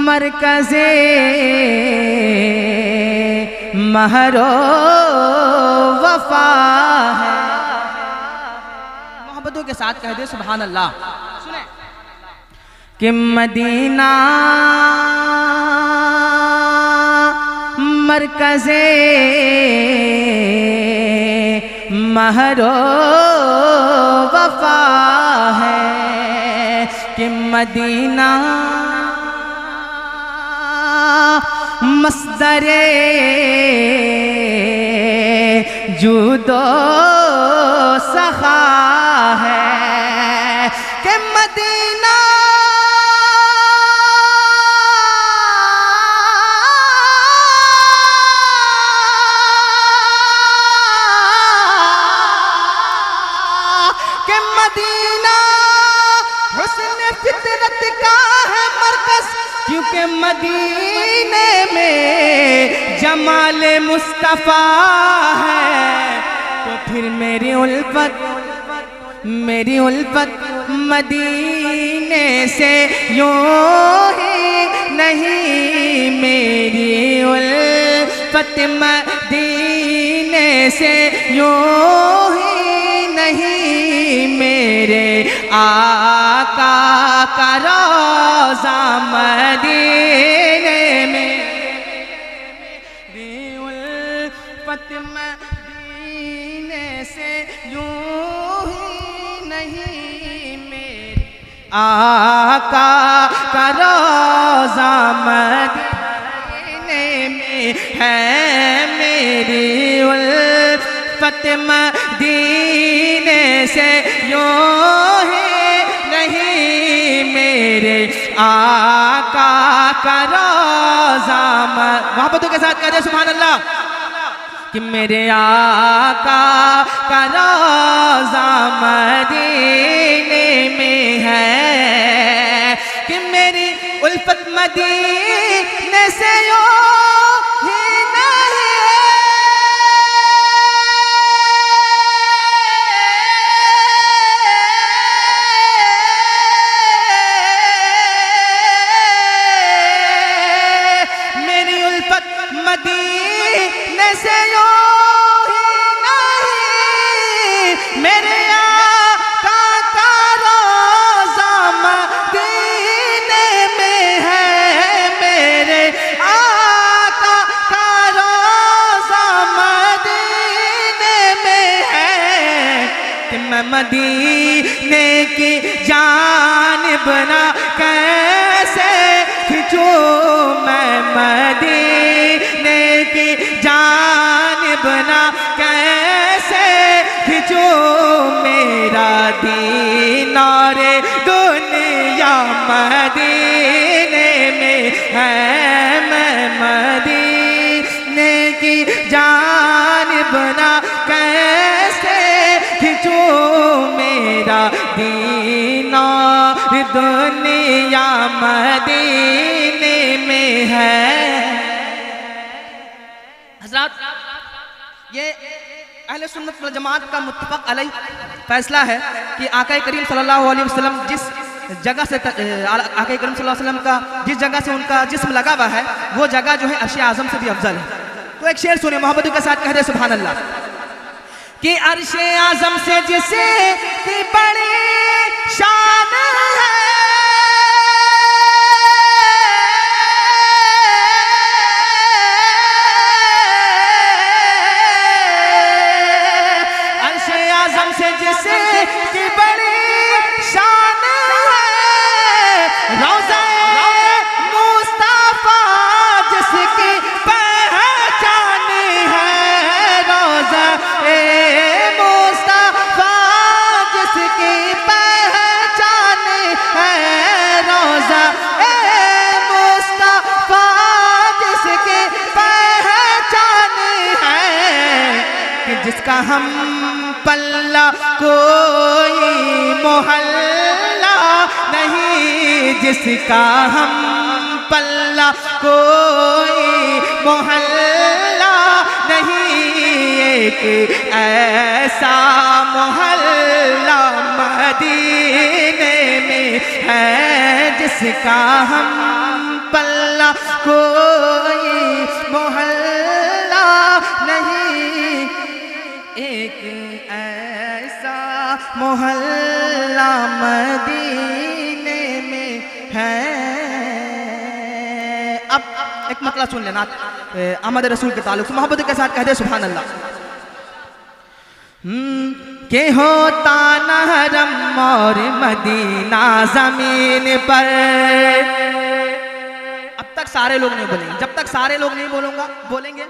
मरकज़े महरो वफा है। मोहब्बतों के साथ कह दे सुभान अल्लाह। सुने कि मदीना मरकज़े महरो वफा है कि मदीना मस्दरे जुदो सखा है कि मदीना हुस्न फितरत का है मरकज़, क्योंकि मदीने में जमाल मुस्तफ़ा है। तो फिर मेरी उल्फत मदीने से यूं ही नहीं, मेरी उल्फत मदीने से यूं ही नहीं, मेरे आका का रोज़ा मदीने में, मेरी उल्फत मदीने से यूं ही नहीं, मेरे आका का रोज़ा मदीने में है, मेरी उल्फत मदीने से यूं ही नहीं, मेरे आका का रोज़ा मोहब्बतों के साथ कह सुभान अल्लाह कि मेरे आका का रोज़ा मदीने में है कि मेरी उल्फत मदीने से यूं ही मदीने से यूं ही नहीं, मेरे आका का रोज़ा मदीने में है, मेरे आका का रोज़ा मदीने में है कि मैं मदीने की जानिब ना कैसे खिंचूं, मैं मदीने की जानिब ना कैसे खिंचूं, मेरा दीन और दुनिया मदीने में है, मैं मदीने की जानिब ना कैसे खिंचूं, मेरा दीन और दुनिया मदीने में है। हज़रात, ये अहले सुन्नत वल जमात का मुत्तफ़क़ अलैह फैसला है कि आका करीम सल्लल्लाहु अलैहि वसल्लम जिस जगह से आका करीम सल्लल्लाहु अलैहि वसल्लम का जिस जगह से उनका जिस्म लगा हुआ है वो जगह जो है अर्श आज़म से भी अफजल है। तो एक शेर सुने मोहब्बत के साथ कह दे सुभान अल्लाह कि अर्श आज़म से जिसे की बड़ी शान है, से जिसे की बड़ी शान है, रोज़ा मुस्तफ़ा जिसकी पहचान है, रोज़ा मुस्तफ़ा जिसकी पहचान है, रोज़ा मुस्तफ़ा जिसकी पहचान है कि जिसका हम पल्ला कोई मोहल्ला नहीं, जिसका हम पल्ला कोई मोहल्ला नहीं, एक ऐसा मोहल्ला मदीने में है जिसका हम पल्ला कोई मोहल्ला नहीं, एक ऐसा मोहल्ला मदीने में है। अब एक मतलब सुन लेना अहमद रसूल के ताल्लुक से, मोहब्बत के साथ कह दे सुभान अल्लाह। के होता न हरम और मदीना जमीन पर। अब तक सारे लोग नहीं बोलेंगे, जब तक सारे लोग नहीं बोलेंगे